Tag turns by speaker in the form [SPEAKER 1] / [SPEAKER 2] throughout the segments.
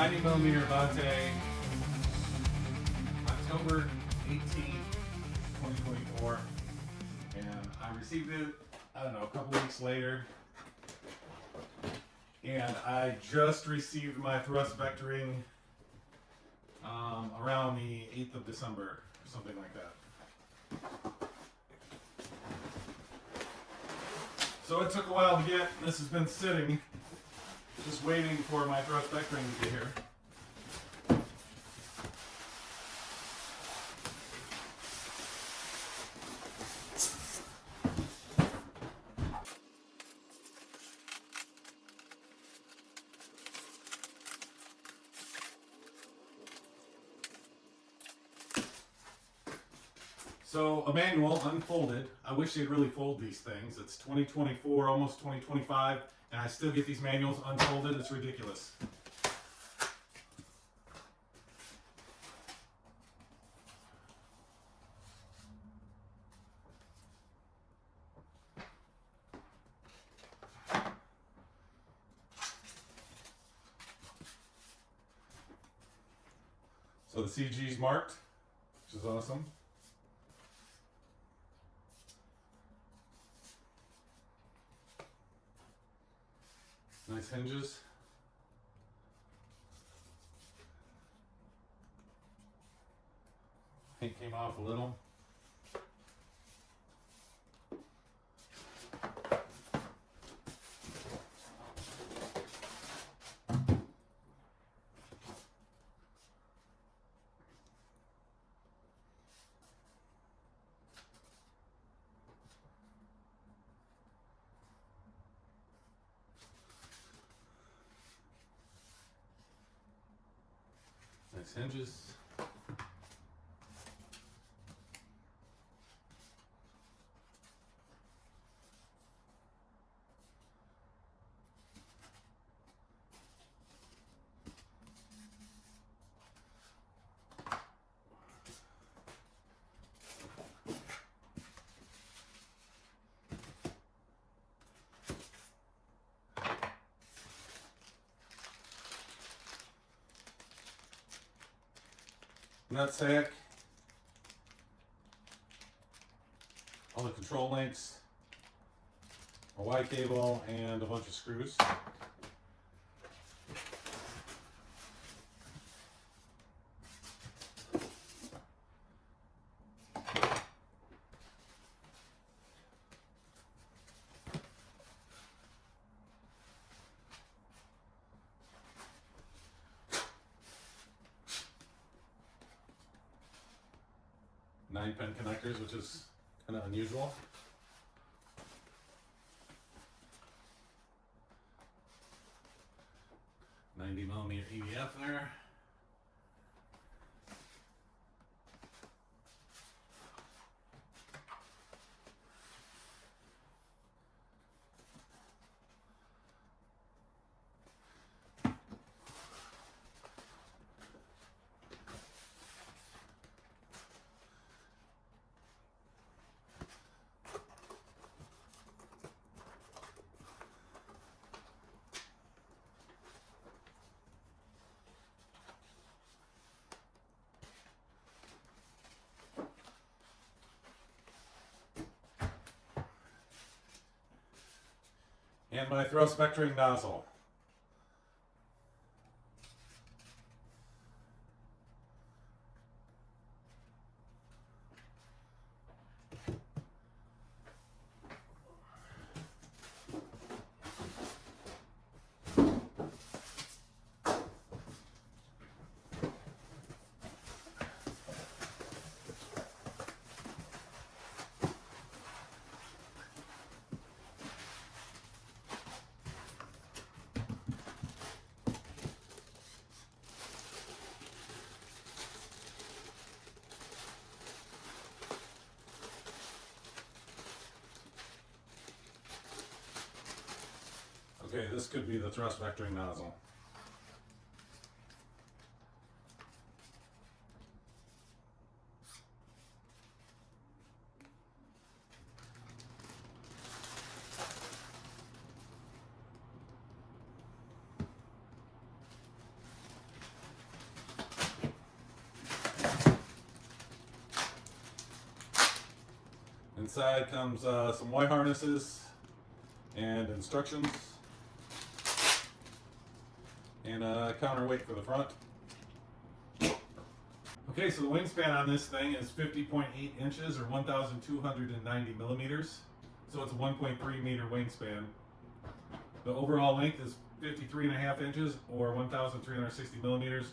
[SPEAKER 1] 90mm Avanti, October 18th, 2024. And I received it, I don't know, a couple weeks later. And I just received my thrust vectoring around the 8th of December, or something like that. So it took a while to get. This has been sitting, just waiting for my thrust vectoring to get here. So a manual unfolded. I wish they'd really fold these things. It's 2024, almost 2025, and I still get these manuals unfolded. It's ridiculous. So the CG's marked, which is awesome. Nice hinges. Paint came off a little. Nice hinges. Nutsack, all the control links, a Y cable, and a bunch of screws. Nine-pin connectors, which is kind of unusual. $90mm EVF there. And my thrust vectoring nozzle. Okay, this could be the thrust vectoring nozzle. Inside comes some Y harnesses and instructions, and a counterweight for the front. Okay, so the wingspan on this thing is 50.8 inches or 1,290 millimeters. So it's a 1.3 meter wingspan. The overall length is 53.5 inches or 1,360 millimeters.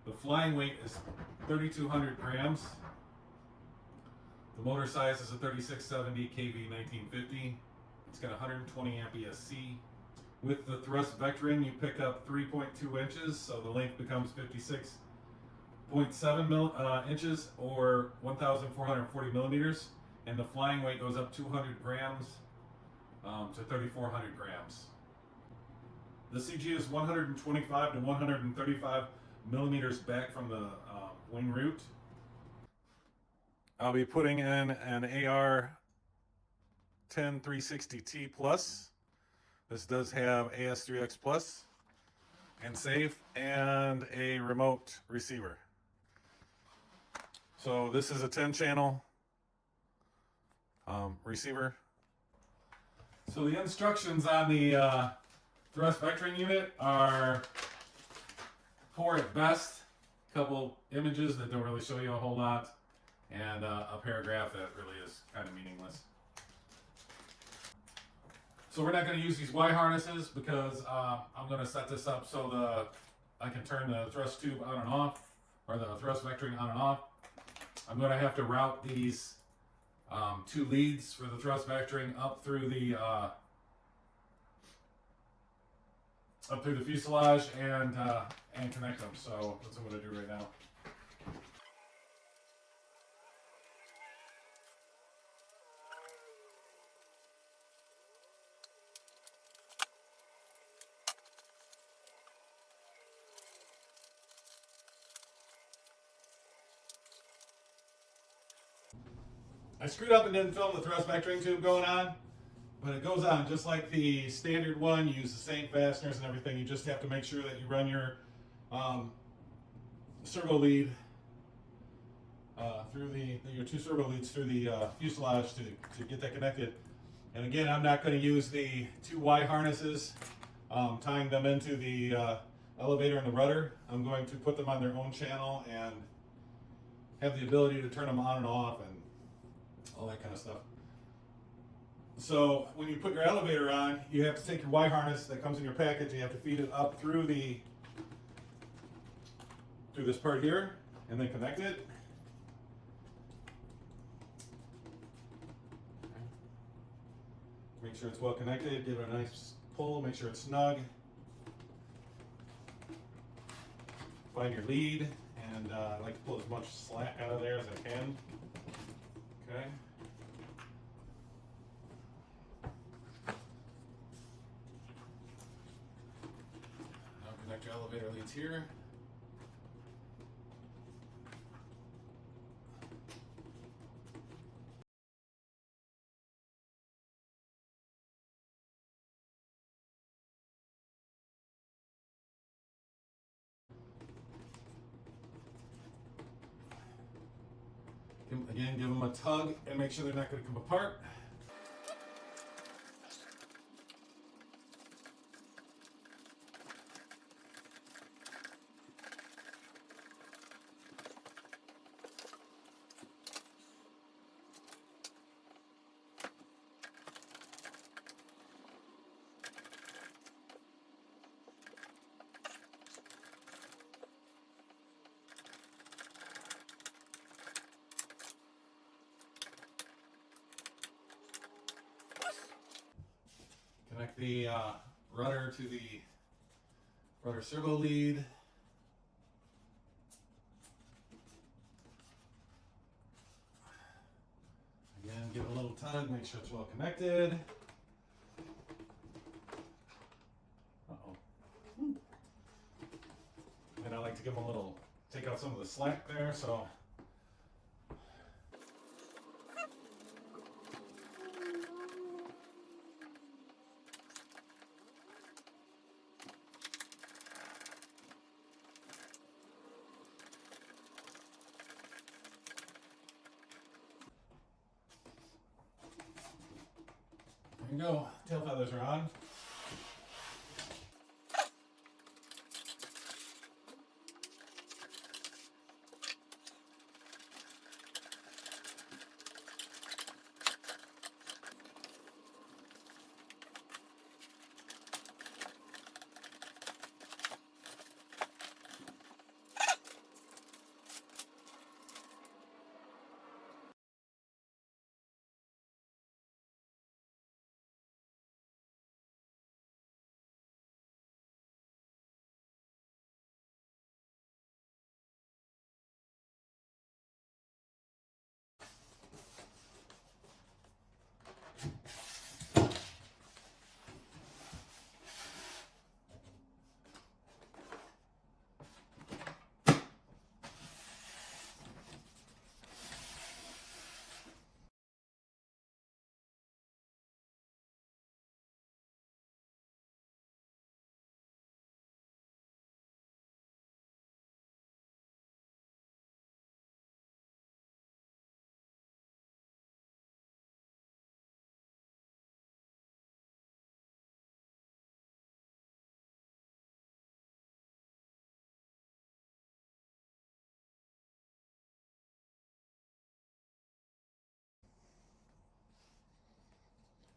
[SPEAKER 1] The flying weight is 3,200 grams. The motor size is a 3670 kV 1950. It's got 120 amp ESC. With the thrust vectoring, you pick up 3.2 inches, so the length becomes 56.7 inches or 1,440 millimeters, and the flying weight goes up 200 grams to 3,400 grams. The CG is 125 to 135 millimeters back from the wing root. I'll be putting in an AR 10360T Plus. This does have AS3X Plus and safe and a remote receiver. So this is a 10 channel receiver. So the instructions on the thrust vectoring unit are poor at best. A couple images that don't really show you a whole lot, and a paragraph that really is kind of meaningless. So we're not going to use these Y harnesses because I'm going to set this up so I can turn the thrust tube on and off, or the thrust vectoring on and off. I'm going to have to route these two leads for the thrust vectoring up through the fuselage and connect them. So that's what I'm going to do right now. I screwed up and didn't film the thrust vectoring tube going on, but it goes on just like the standard one. You use the same fasteners and everything. You just have to make sure that you run your servo lead through your two servo leads through the fuselage to get that connected. And again, I'm not going to use the two Y harnesses, tying them into the elevator and the rudder. I'm going to put them on their own channel and have the ability to turn them on and off and all that kind of stuff. So when you put your elevator on, you have to take your Y harness that comes in your package and you have to feed it up through this part here and then connect it. Make sure it's well connected, give it a nice pull, make sure it's snug. Find your lead, and I like to pull as much slack out of there as I can. Okay. Now connect your elevator leads here. Again, give them a tug and make sure they're not going to come apart. Connect the rudder to the rudder servo lead. Again, give it a little tug, make sure it's well connected. Uh-oh. And I like to give them a little, take out some of the slack there, so. There you go. Tail feathers are on.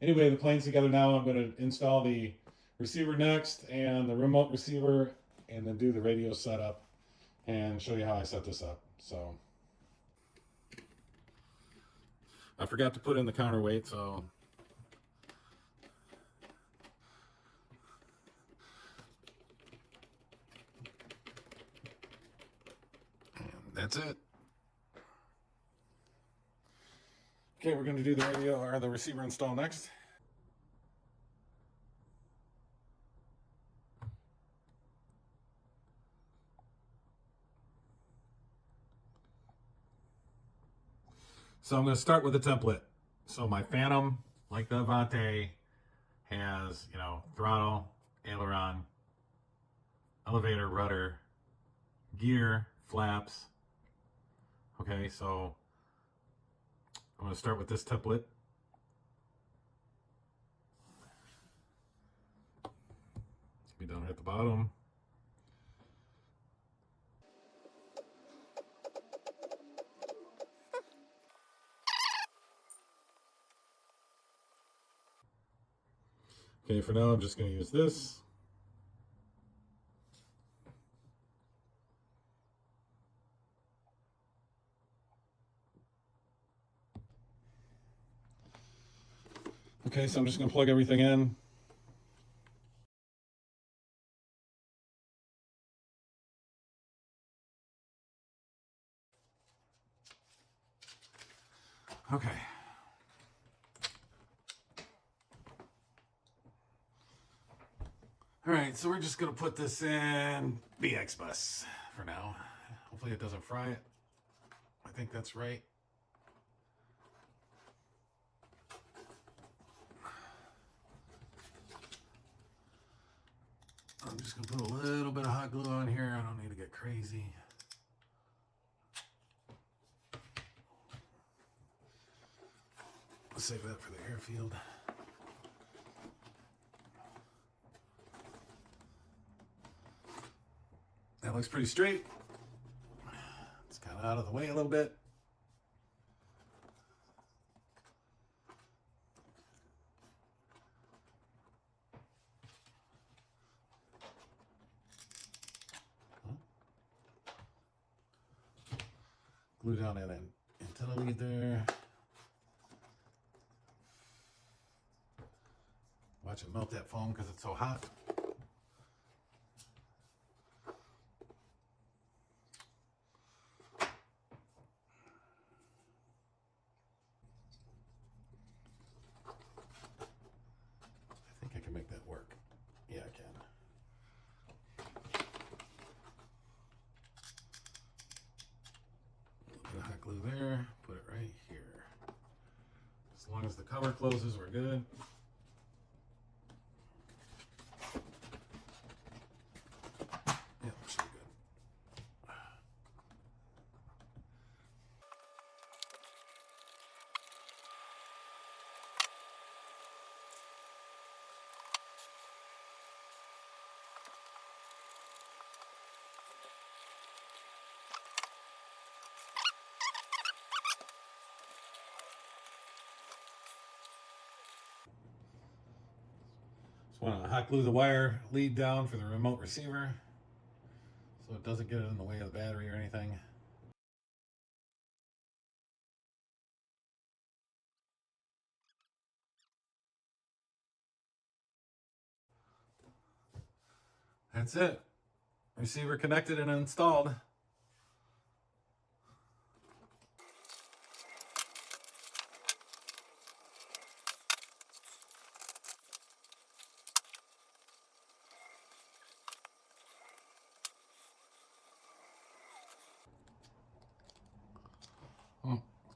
[SPEAKER 1] Anyway, the plane's together now. I'm going to install the receiver next and the remote receiver, and then do the radio setup and show you how I set this up. So I forgot to put in the counterweight, so that's it. Okay, we're going to do the radio or the receiver install next. So I'm going to start with the template. So my Phantom, like the Avanti, has, throttle, aileron, elevator, rudder, gear, flaps. Okay, so I'm going to start with this template. Be down at the bottom. Okay, for now I'm just going to use this. Okay, so I'm just going to plug everything in. Okay. All right, so we're just going to put this in BX bus for now. Hopefully it doesn't fry it. I think that's right. I'm just going to put a little bit of hot glue on here. I don't need to get crazy. Let's save that for the airfield. That looks pretty straight. It's kind of out of the way a little bit. Glue down that antenna lead there. Watch it melt that foam because it's so hot. I think I can make that work. Yeah, I can. A little bit of hot glue there. Put it right here. As long as the cover closes, we're good. Want to hot glue the wire lead down for the remote receiver so it doesn't get in the way of the battery or anything. That's it. Receiver connected and installed.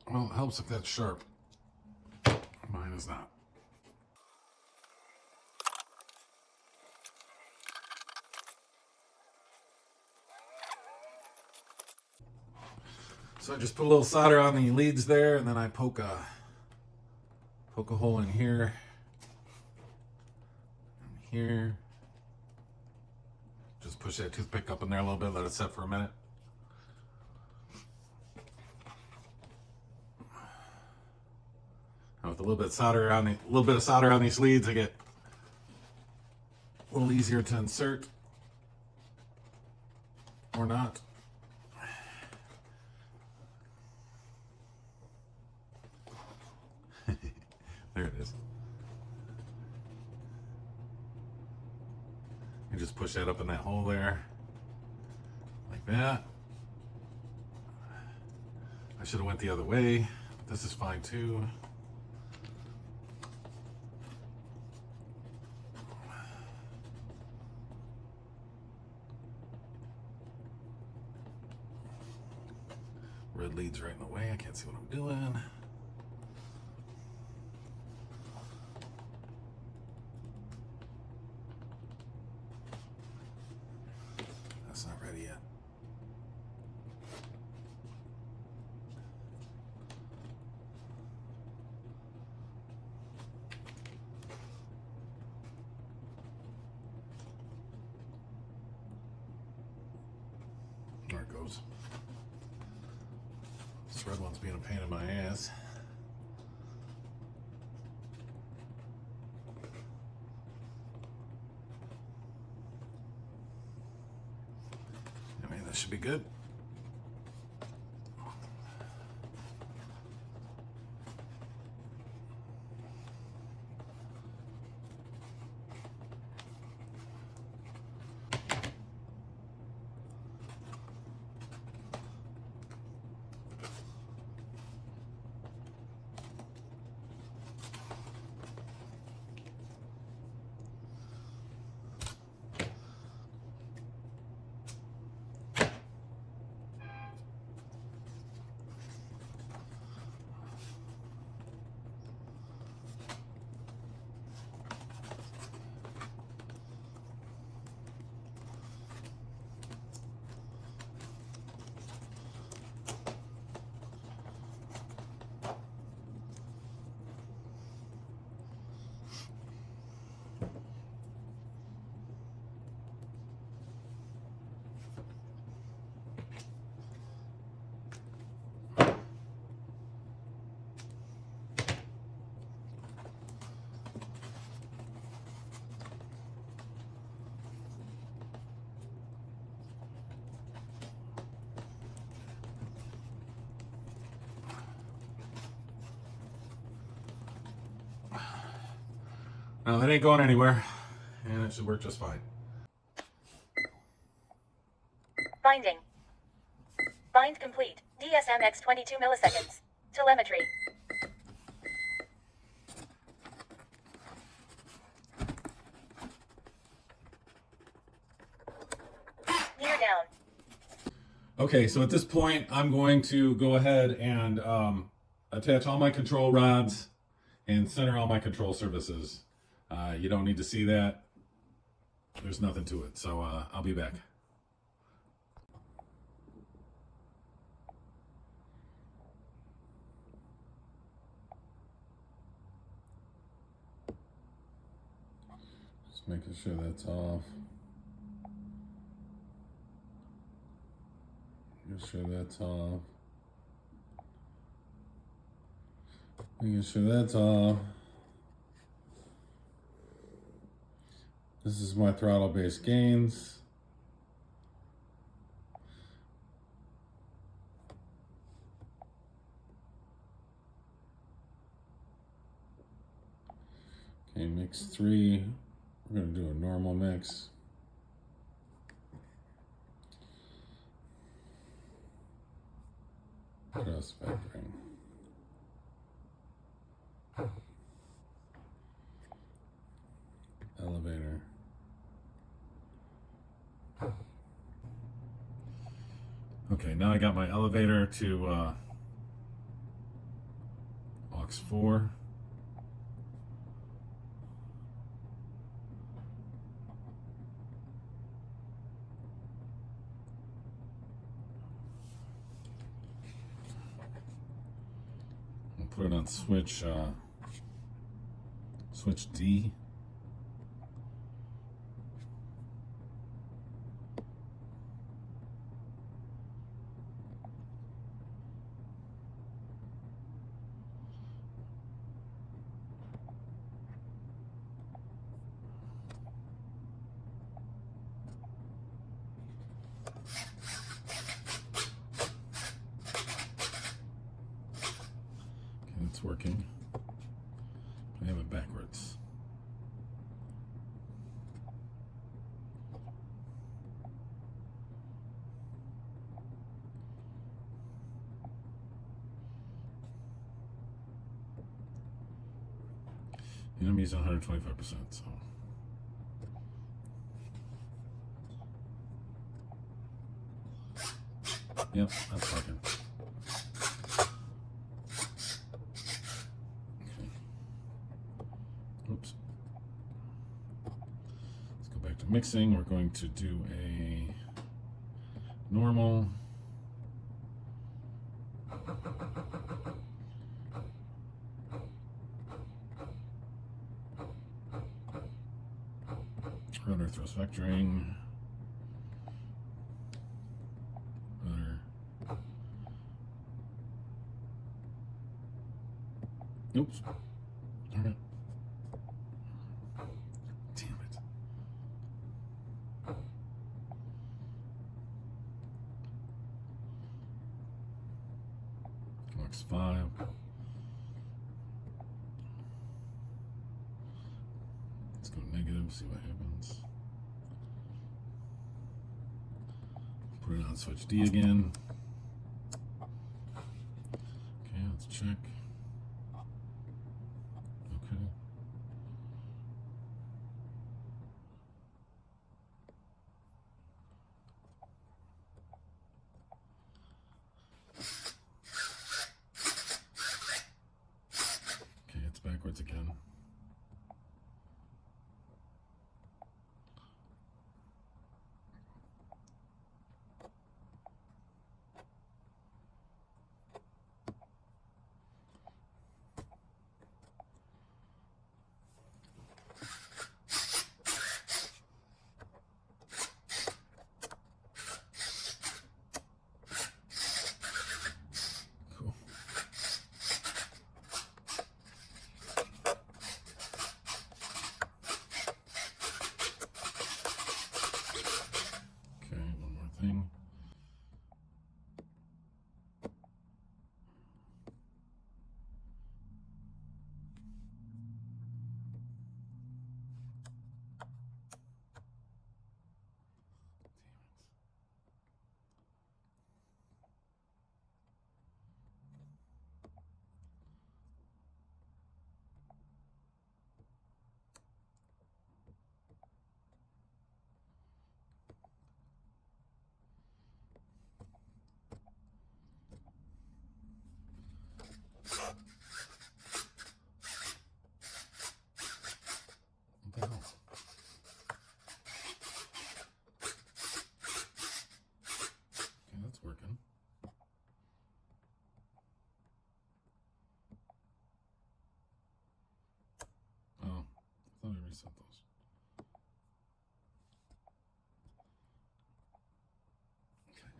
[SPEAKER 1] Well, it helps if that's sharp. Mine is not. So I just put a little solder on the leads there, and then I poke a hole in here, and here. Just push that toothpick up in there a little bit, let it set for a minute. And with a little bit of solder on these leads, I get a little easier to insert, or not. There it is. You just push that up in that hole there, like that. I should have went the other way. This is fine too. Red lead's right in the way. I can't see what I'm doing. That's not ready yet. There it goes. This red one's being a pain in my ass. I mean, this should be good. Now that ain't going anywhere, and it should work just fine.
[SPEAKER 2] Binding. Bind complete. DSMX 22 milliseconds. Telemetry. Gear down.
[SPEAKER 1] Okay, so at this point, I'm going to go ahead and attach all my control rods and center all my control surfaces. You don't need to see that. There's nothing to it, so I'll be back. Just making sure that's off. Making sure that's off. Making sure that's off. This is my throttle based gains. Okay, mix 3. We're going to do a normal mix. Cross vectoring. Elevator. Okay, now I got my elevator to aux 4. I'll put it on switch D. It's working. I have it backwards. And I'm using 125%, so. Yep, that's working. Oops. Let's go back to mixing. We're going to do a normal. Rotor thrust vectoring. Rotor. Oops. Darn it. Damn it. Flux 5. Let's go negative, see what happens. Put it on switch D again. Okay, let's check. Okay. Okay, it's backwards again. Cool. Okay, one more thing. What the hell? Okay, that's working. Oh, I thought I reset those. Okay.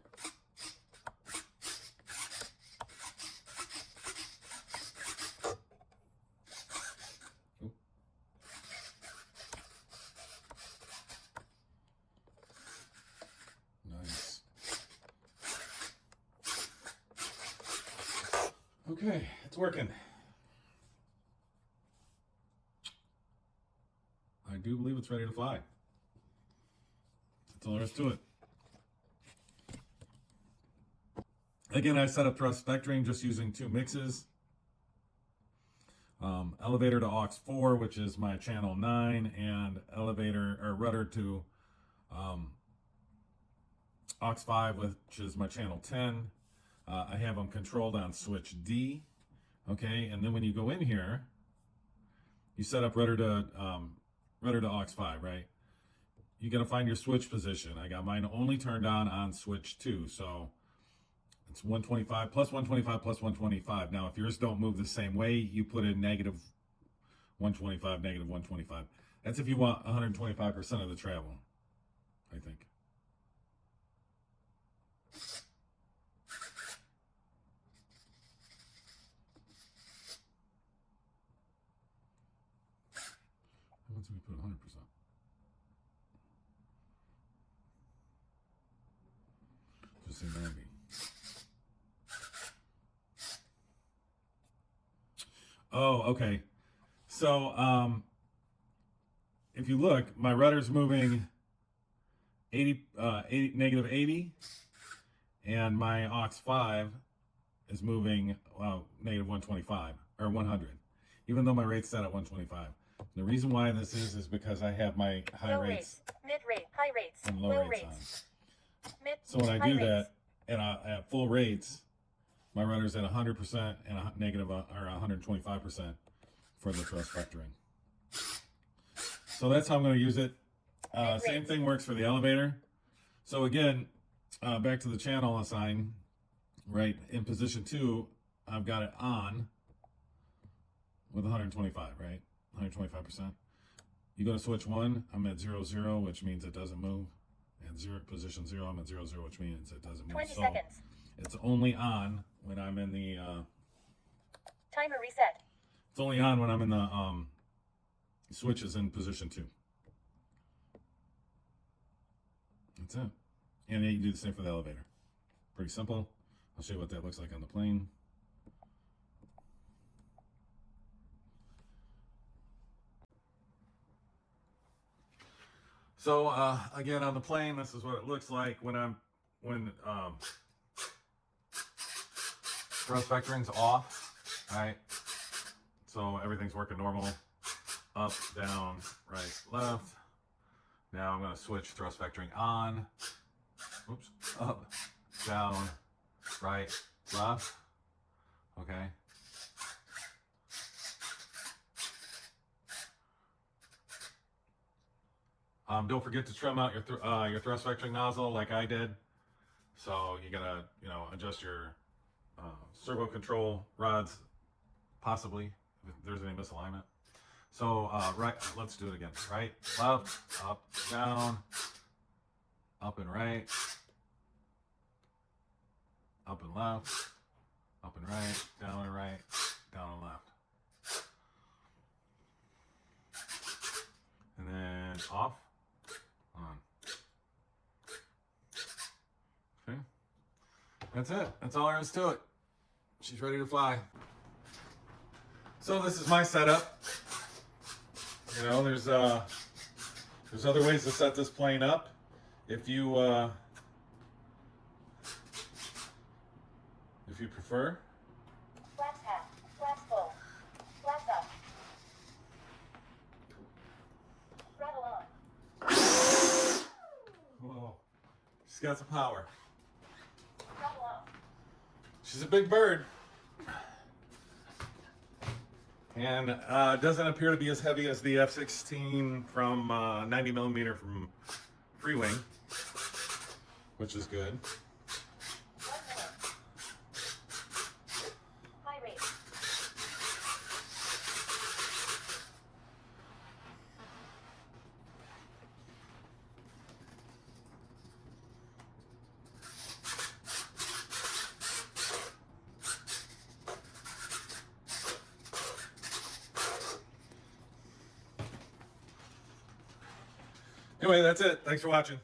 [SPEAKER 1] Oop. Okay, it's working. I do believe it's ready to fly. That's all there is to it. Again, I set up thrust vectoring just using 2 mixes. Elevator to aux 4, which is my channel 9, and elevator or rudder to aux 5, which is my channel 10. I have them controlled on switch D. Okay, and then when you go in here, you set up rudder to aux 5, right? You got to find your switch position. I got mine only turned on switch 2, so it's 125 plus 125 plus 125. Now, if yours don't move the same way, you put in negative 125, negative 125. That's if you want 125% of the travel, I think. Once we put 100%. Just say 90. Oh, okay. So, if you look, my rudder's moving 80, negative 80, and my aux 5 is moving negative 125 or 100, even though my rate's set at 125. The reason why this is because I have my high
[SPEAKER 2] Low
[SPEAKER 1] rates,
[SPEAKER 2] mid rate, high rates,
[SPEAKER 1] and low rates on.
[SPEAKER 2] Mid,
[SPEAKER 1] So when I
[SPEAKER 2] high
[SPEAKER 1] do
[SPEAKER 2] rates.
[SPEAKER 1] that at full rates, my rudder's at 100% and a negative or 125% for the thrust vectoring. So that's how I'm going to use it. Same thing works for the elevator. So again, back to the channel assign, right? In position 2, I've got it on with 125, right? 125%. You go to switch 1, I'm at 0, 0, which means it doesn't move. And position 0, I'm at 0, 0, which means it doesn't move.
[SPEAKER 2] 20
[SPEAKER 1] so
[SPEAKER 2] seconds.
[SPEAKER 1] it's only on when I'm in the
[SPEAKER 2] Timer reset.
[SPEAKER 1] it's only on when I'm in the switches in position 2. That's it. And then you can do the same for the elevator. Pretty simple. I'll show you what that looks like on the plane. So again, on the plane, this is what it looks like when thrust vectoring's off, right? So everything's working normal. Up, down, right, left. Now I'm going to switch thrust vectoring on. Oops. Up, down, right, left. Okay. Don't forget to trim out your thrust vectoring nozzle like I did. So you gotta, adjust your servo control rods, possibly if there's any misalignment. So right, let's do it again. Right, left, up, down, up and right, up and left, up and right, down and right, down and left. And then off, on. Okay, that's it. That's all there is to it. She's ready to fly. So this is my setup. There's other ways to set this plane up. If you prefer.
[SPEAKER 2] Flaps half. Flaps full. Flaps up. Throttle on.
[SPEAKER 1] Whoa, she's got some power.
[SPEAKER 2] Throttle off.
[SPEAKER 1] She's a big bird. And doesn't appear to be as heavy as the F-16 from 90 millimeter from Free Wing, which is good.
[SPEAKER 2] High rate.
[SPEAKER 1] Anyway, that's it. Thanks for watching.